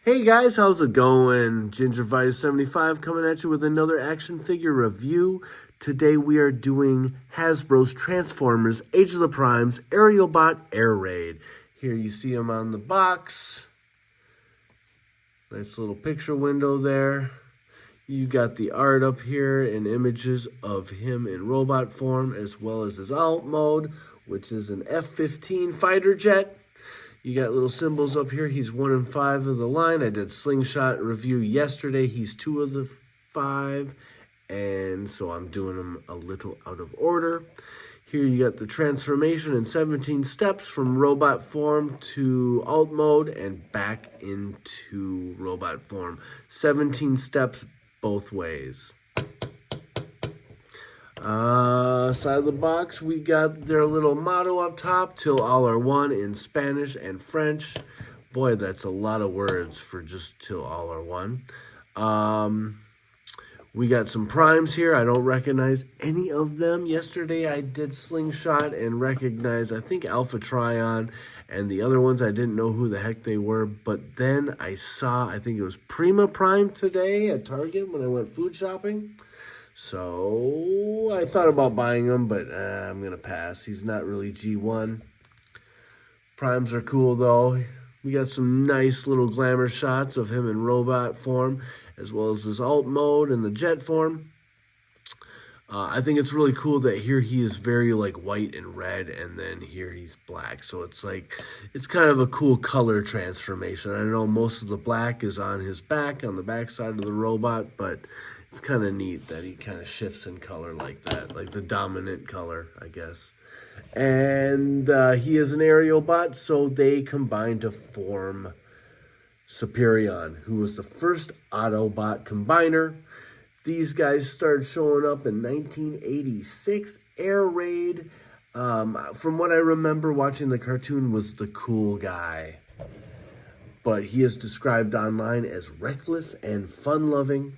Hey guys, how's it going? Gingervice75 coming at you with another action figure review. Today we are doing Hasbro's Transformers Age of the Primes Aerialbot Air Raid. Here you see him on the box. Nice little picture window there. You got the art up here and images of him in robot form, as well as his alt mode, which is an F-15 fighter jet. You got little symbols up here. He's 1 in 5 of the line. I did Slingshot review yesterday. He's 2 of the 5. And so I'm doing them a little out of order. Here you got the transformation in 17 steps from robot form to alt mode and back into robot form. 17 steps both ways. Side of the box, we got their little motto up top, till all are one, in Spanish and French. Boy, that's a lot of words for just till all are one. We got some primes here. I don't recognize any of them. Yesterday I did Slingshot and recognized, I think, Alpha Trion, and the other ones I didn't know who the heck they were. But then I saw, I think it was Prime today at Target when I went food shopping. So I thought about buying him, but I'm going to pass. He's not really G1. Primes are cool, though. We got some nice little glamour shots of him in robot form, as well as his alt mode and the jet form. I think it's really cool that here he is very like white and red, and then here he's black. So it's like, it's kind of a cool color transformation. I know most of the black is on his back, on the back side of the robot, but it's kind of neat that he kind of shifts in color like that, like the dominant color, I guess. And he is an aerial bot, so they combine to form Superion, who was the first Autobot combiner. These guys started showing up in 1986. Air Raid, from what I remember watching the cartoon, was the cool guy. But he is described online as reckless and fun-loving.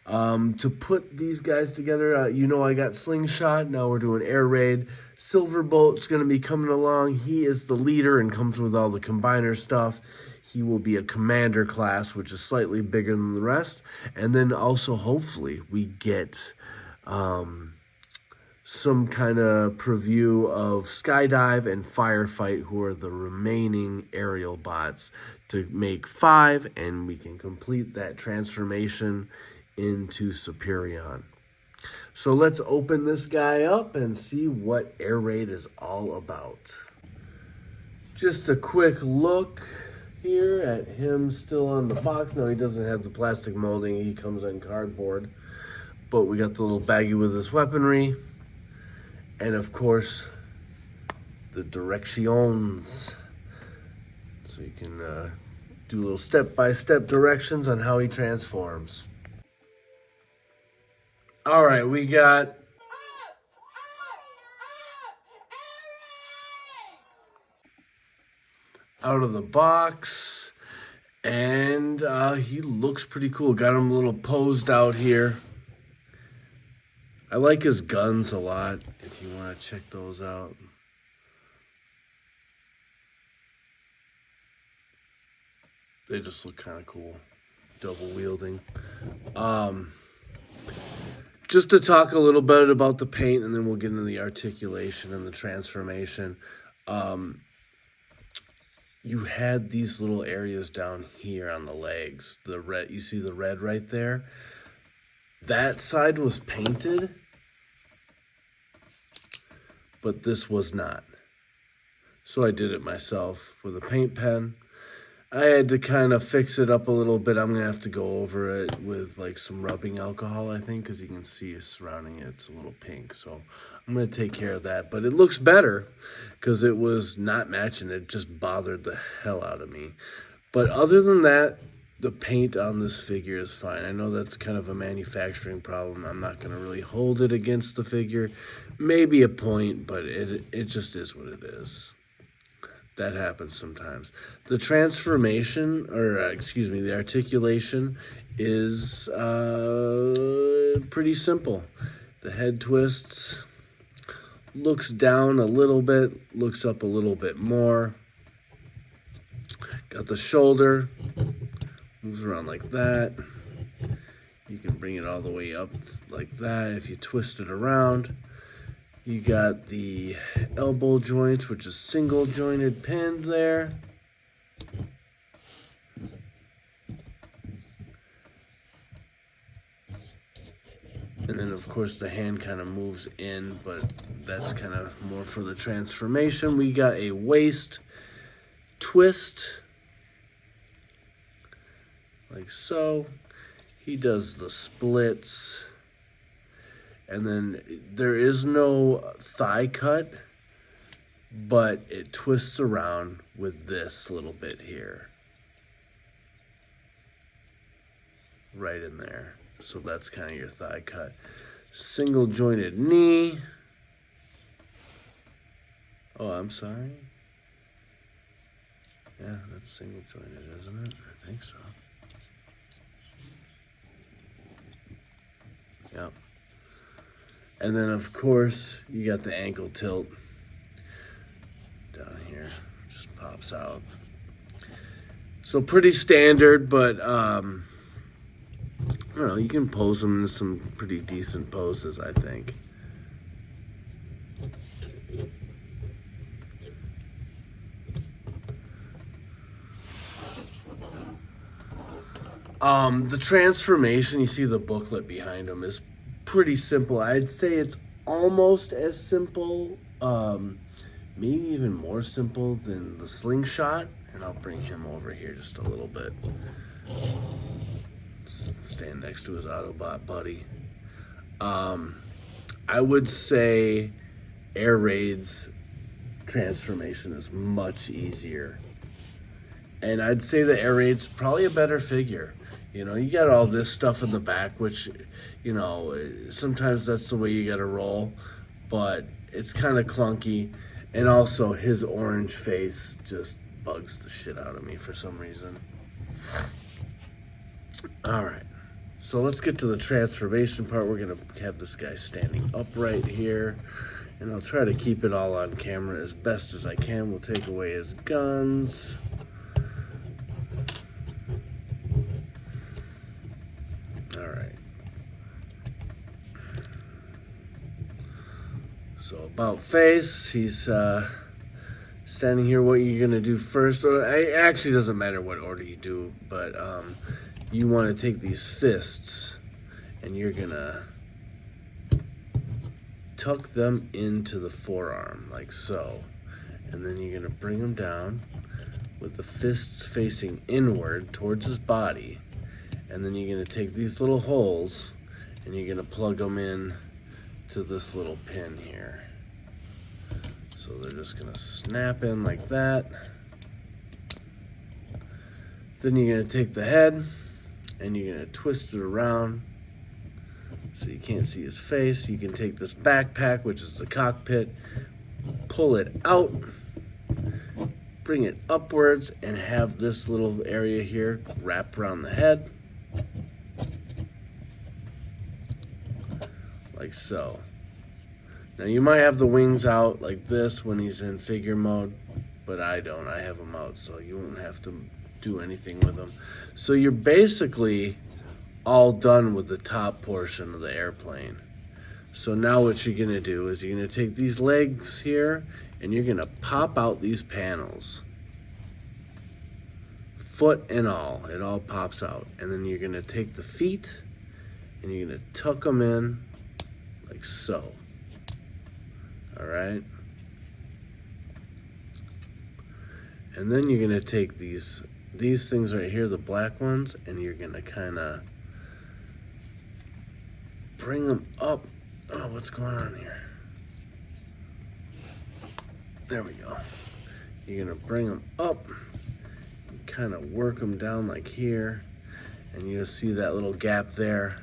To put these guys together, I got Slingshot. Now we're doing Air Raid. Silverbolt's going to be coming along. He is the leader and comes with all the combiner stuff. He will be a commander class, which is slightly bigger than the rest. And then also, hopefully, we get some kind of preview of Skydive and Firefight, who are the remaining aerial bots, to make 5, and we can complete that transformation into Superion. So let's open this guy up and see what Air Raid is all about. Just a quick look here at him still on the box. No, he doesn't have the plastic molding. He comes on cardboard. But we got the little baggie with his weaponry. And of course, the directions. So you can do little step-by-step directions on how he transforms. All right, we got out of the box, and he looks pretty cool. Got him a little posed out here. I like his guns a lot, if you want to check those out. They just look kind of cool, double wielding. Just to talk a little bit about the paint, and then we'll get into the articulation and the transformation. You had these little areas down here on the legs. The red, you see the red right there? That side was painted, but this was not. So I did it myself with a paint pen. I had to kind of fix it up a little bit. I'm going to have to go over it with like some rubbing alcohol, I think, because you can see surrounding it, it's a little pink. So I'm going to take care of that. But it looks better because it was not matching. It just bothered the hell out of me. But other than that, the paint on this figure is fine. I know that's kind of a manufacturing problem. I'm not going to really hold it against the figure. Maybe a point, but it just is what it is. That happens sometimes. The transformation, the articulation is pretty simple. The head twists, looks down a little bit, looks up a little bit more. Got the shoulder, Moves around like that. You can bring it all the way up like that if you twist it around. You got the elbow joints, which is single jointed pinned there. And then of course the hand kind of moves in, but that's kind of more for the transformation. We got a waist twist, like so. He does the splits. And then there is no thigh cut, but it twists around with this little bit here. Right in there. So that's kind of your thigh cut. Single jointed knee. Oh, I'm sorry. Yeah, that's single jointed, isn't it? I think so. Yep. And then, of course, you got the ankle tilt down here. Just pops out. So pretty standard, but, I don't know, you can pose them in some pretty decent poses, I think. The transformation, you see the booklet behind them, is pretty simple. I'd say it's almost as simple, maybe even more simple than the slingshot. And I'll bring him over here just a little bit. Stand next to his Autobot buddy. I would say Air Raid's transformation is much easier. And I'd say the Air Raid's probably a better figure. You know, you got all this stuff in the back, which, you know, sometimes that's the way you got to roll. But it's kind of clunky. And also, his orange face just bugs the shit out of me for some reason. All right. So let's get to the transformation part. We're going to have this guy standing upright here. And I'll try to keep it all on camera as best as I can. We'll take away his guns. All right. So about face, he's standing here. What you're going to do first, or it actually doesn't matter what order you do, but you want to take these fists and you're going to tuck them into the forearm like so. And then you're going to bring them down with the fists facing inward towards his body. And then you're going to take these little holes and you're going to plug them in to this little pin here. So they're just going to snap in like that. Then you're going to take the head and you're going to twist it around so you can't see his face. You can take this backpack, which is the cockpit, pull it out, bring it upwards, and have this little area here wrap around the head. Like so. Now you might have the wings out like this when he's in figure mode, but I don't. I have them out, so you won't have to do anything with them. So you're basically all done with the top portion of the airplane. So now what you're gonna do is you're gonna take these legs here and you're gonna pop out these panels. Foot and all, it all pops out. And then you're gonna take the feet and you're gonna tuck them in like so. All right. And then you're gonna take these things right here, the black ones, and you're gonna kind of bring them up. Oh, what's going on here? There we go. You're gonna bring them up and kind of work them down like here, and you'll see that little gap there.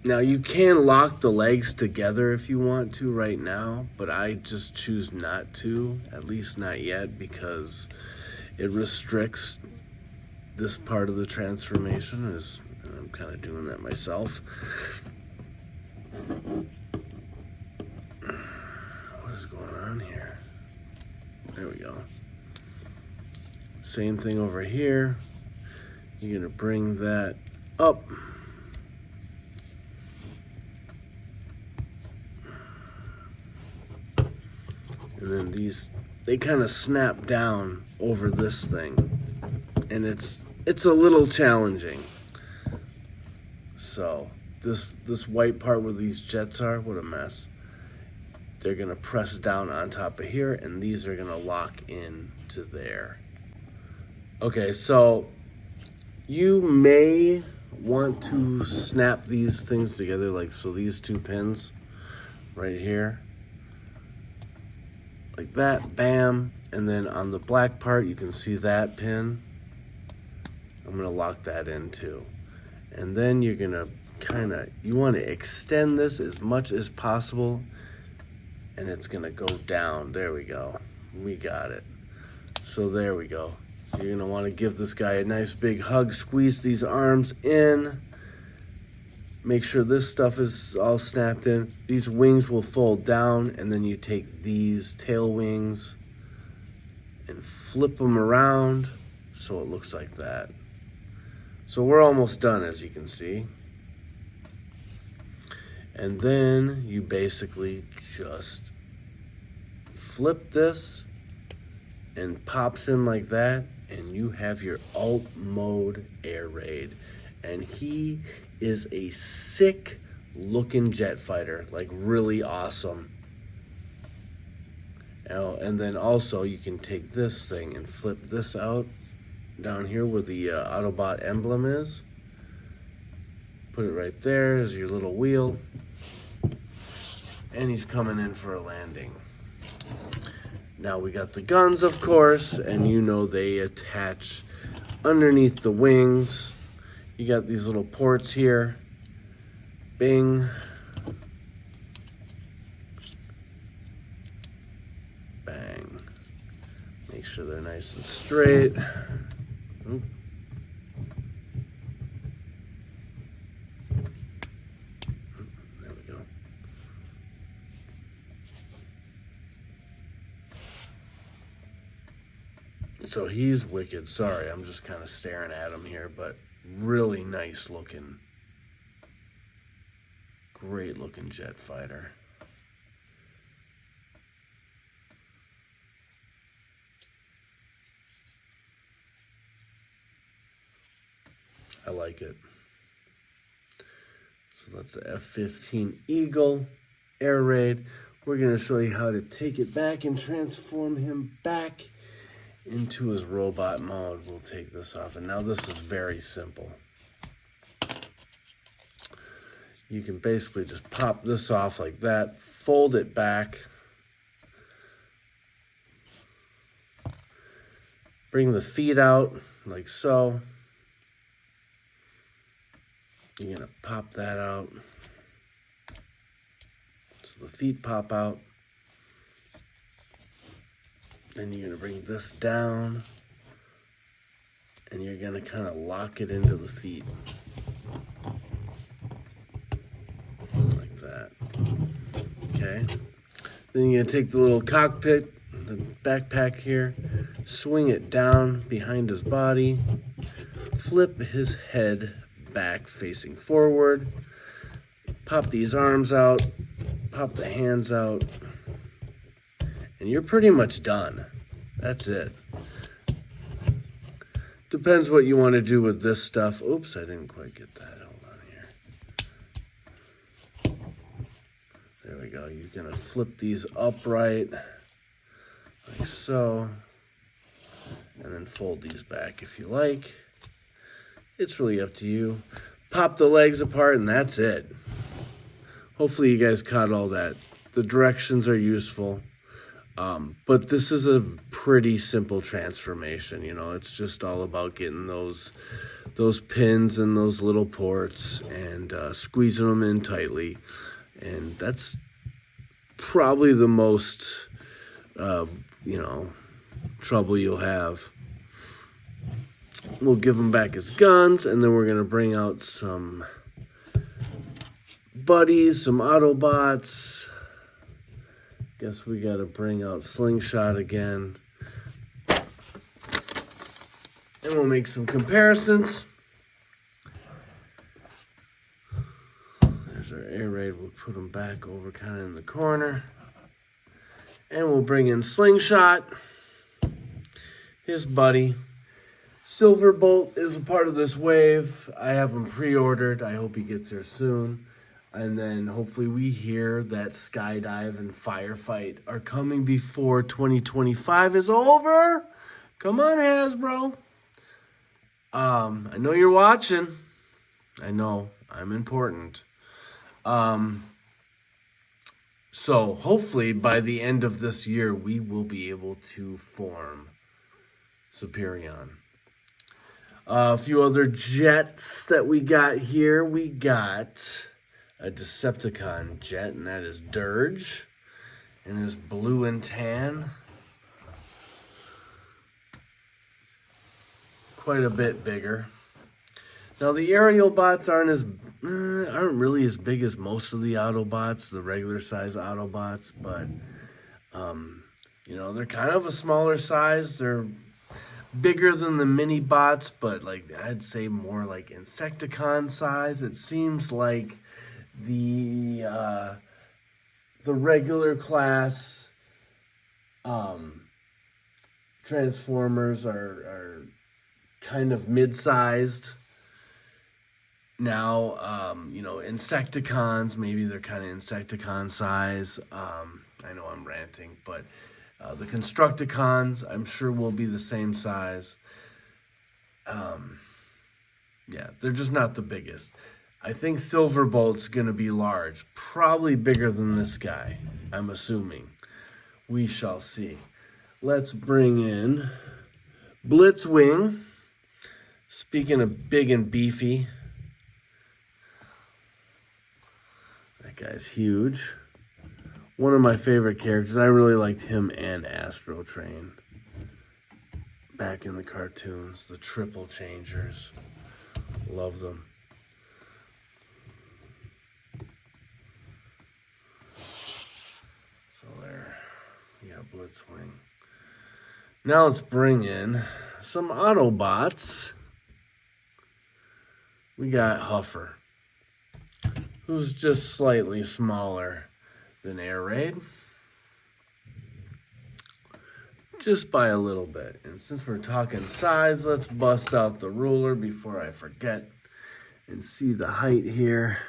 Now you can lock the legs together if you want to right now, but I just choose not to, at least not yet, because it restricts this part of the transformation. And I'm kind of doing that myself. What is going on here? There we go. Same thing over here. You're gonna bring that up. And then these, they kind of snap down over this thing. And it's a little challenging. So this white part where these jets are, what a mess. They're gonna press down on top of here, and these are gonna lock in to there. Okay, so you may want to snap these things together, like so these two pins right here, like that, bam. And then on the black part, you can see that pin. I'm gonna lock that in too. And then you're gonna you wanna extend this as much as possible, and it's gonna go down. There we go, we got it. So there we go. So you're gonna wanna give this guy a nice big hug, squeeze these arms in, make sure this stuff is all snapped in. These wings will fold down, and then you take these tail wings and flip them around so it looks like that. So we're almost done, as you can see. And then you basically just flip this and pops in like that, and you have your alt mode air raid. And he is a sick looking jet fighter, like really awesome. And then also you can take this thing and flip this out down here where the Autobot emblem is. Put it right there as your little wheel. And he's coming in for a landing. Now we got the guns, of course, and you know they attach underneath the wings. You got these little ports here. Bing. Bang. Make sure they're nice and straight. Oop. There we go. So he's wicked. Sorry, I'm just kind of staring at him here, but really nice looking. Great looking jet fighter. I like it. So that's the F-15 Eagle air raid. We're going to show you how to take it back and transform him back into his robot mode. We'll take this off, and now this is very simple. You can basically just pop this off like that, fold it back, bring the feet out like so. You're gonna pop that out so the feet pop out. Then you're gonna bring this down, and you're gonna kind of lock it into the feet like that. Okay. Then you're gonna take the little cockpit, the backpack here, swing it down behind his body, flip his head back facing forward, pop these arms out, pop the hands out, and you're pretty much done. That's it. Depends what you want to do with this stuff. Oops, I didn't quite get that. Hold on here. There we go. You're going to flip these upright like so, and then fold these back if you like. It's really up to you. Pop the legs apart, and that's it. Hopefully you guys caught all that. The directions are useful. But this is a pretty simple transformation. You know, it's just all about getting those pins and those little ports and squeezing them in tightly. And that's probably the most, trouble you'll have. We'll give him back his guns, and then we're going to bring out some buddies, some Autobots. Guess we got to bring out Slingshot again. and we'll make some comparisons. There's our air raid. We'll put them back over kind of in the corner. And we'll bring in Slingshot, his buddy. Silverbolt is a part of this wave. I have him pre-ordered. I hope he gets here soon. And then hopefully we hear that Skydive and Firefight are coming before 2025 is over. Come on, Hasbro. I know you're watching. I know I'm important. So hopefully by the end of this year, we will be able to form Superion. A few other jets that we got here. We got a Decepticon jet, and that is Dirge. And his blue and tan. Quite a bit bigger. Now the aerial bots aren't really as big as most of the Autobots, the regular size Autobots, but you know, they're kind of a smaller size. They're bigger than the mini bots, but like I'd say more like Insecticon size. It seems like the regular class Transformers are kind of mid-sized. Now, you know, Insecticons, maybe they're kind of Insecticon size. I know I'm ranting, but the Constructicons, I'm sure will be the same size. Yeah, they're just not the biggest. I think Silverbolt's going to be large. Probably bigger than this guy, I'm assuming. We shall see. Let's bring in Blitzwing. Speaking of big and beefy, that guy's huge. One of my favorite characters. I really liked him and Astro Train back in the cartoons. The Triple Changers. Love them. So there. We got Blitzwing. Now let's bring in some Autobots. We got Huffer, who's just slightly smaller than Air Raid. Just by a little bit. And since we're talking size, let's bust out the ruler before I forget and see the height here.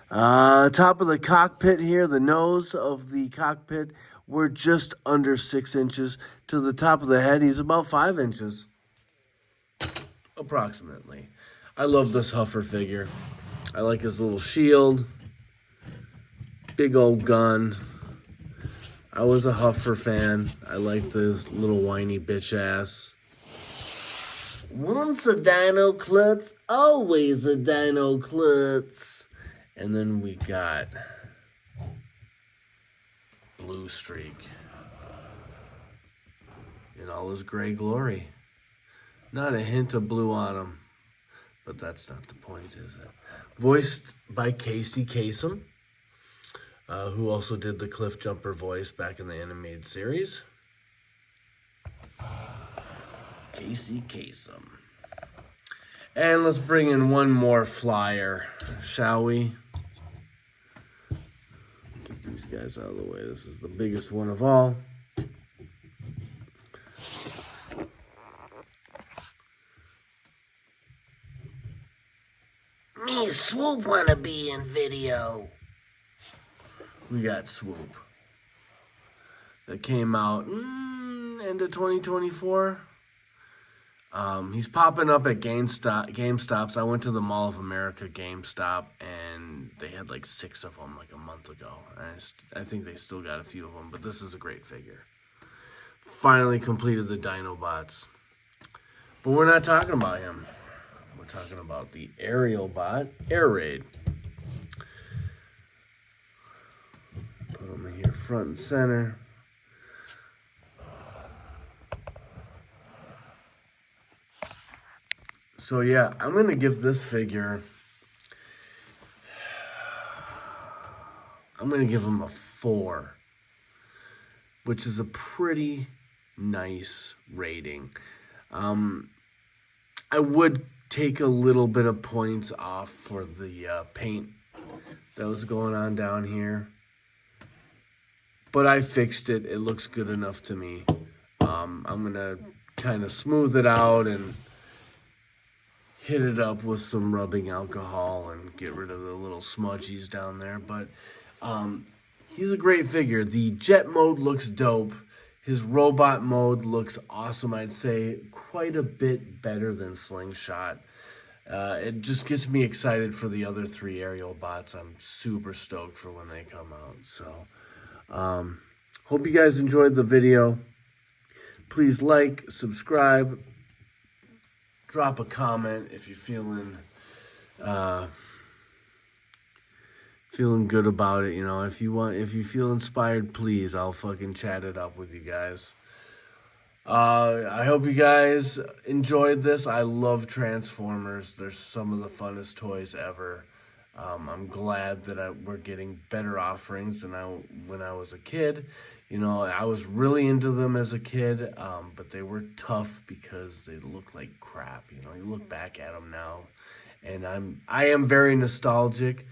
Top of the cockpit here, the nose of the cockpit, we're just under 6 inches. To the top of the head, he's about 5 inches. Approximately. I love this Huffer figure. I like his little shield. Big old gun. I was a Huffer fan. I liked this little whiny bitch ass. Once a dino klutz, always a dino klutz. And then we got Blue Streak in all his gray glory. Not a hint of blue on him, but that's not the point, is it? Voiced by Casey Kasem, who also did the Cliff Jumper voice back in the animated series. Casey Kasem. And let's bring in one more flyer, shall we? Get these guys out of the way. This is the biggest one of all. Me, Swoop, wanna be in video. We got Swoop. That came out end of 2024. He's popping up at GameStops. I went to the Mall of America GameStop, and they had like 6 of them like a month ago. I think they still got a few of them, but this is a great figure. Finally completed the Dinobots. But we're not talking about him. We're talking about the aerial bot, Air Raid. Put him here front and center. So yeah, I'm going to give this figure, I'm going to give him a 4, which is a pretty nice rating. I would take a little bit of points off for the paint that was going on down here. But I fixed it. It looks good enough to me. I'm going to kind of smooth it out and hit it up with some rubbing alcohol and get rid of the little smudgies down there. But he's a great figure. The jet mode looks dope. His robot mode looks awesome. I'd say quite a bit better than Slingshot. It just gets me excited for the other 3 aerial bots. I'm super stoked for when they come out. So, hope you guys enjoyed the video. Please like, subscribe, drop a comment if you're feeling good about it. You know, if you feel inspired, please, I'll fucking chat it up with you guys. I hope you guys enjoyed this. I love Transformers. They're some of the funnest toys ever. I'm glad that we're getting better offerings than when I was a kid. You know, I was really into them as a kid, but they were tough because they looked like crap. You know, you look back at them now, and I am very nostalgic.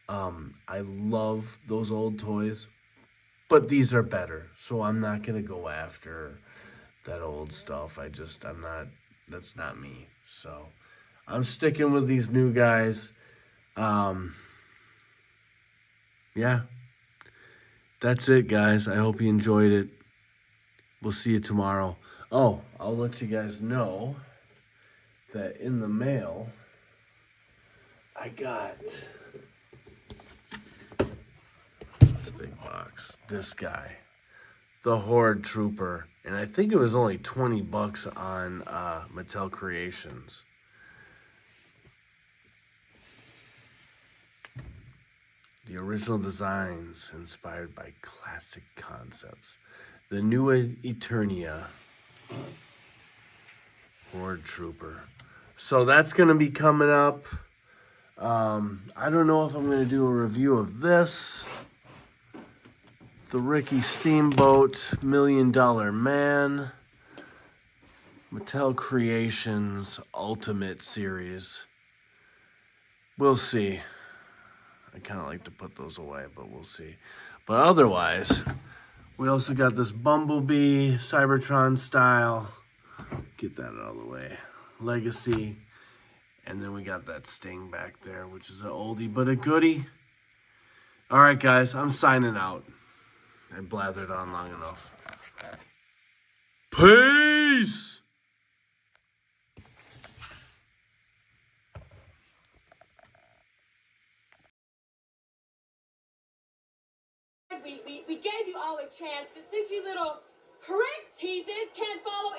I love those old toys, but these are better. So I'm not gonna go after that old stuff. I'm not. That's not me. So I'm sticking with these new guys. Yeah, that's it, guys. I hope you enjoyed it. We'll see you tomorrow. Oh, I'll let you guys know that in the mail, I got, it's a big box, this guy, the Horde Trooper. And I think it was only $20 on Mattel Creations. The original designs inspired by classic concepts. The new Eternia Horde Trooper. So that's going to be coming up. I don't know if I'm going to do a review of this. The Ricky Steamboat $1 Million Man. Mattel Creations Ultimate Series. We'll see. I kind of like to put those away, but we'll see. But otherwise, we also got this Bumblebee Cybertron style. Get that out of the way. Legacy. And then we got that Sting back there, which is an oldie but a goodie. All right, guys, I'm signing out. I blathered on long enough. Peace! We gave you all a chance, but since you little prick teases can't follow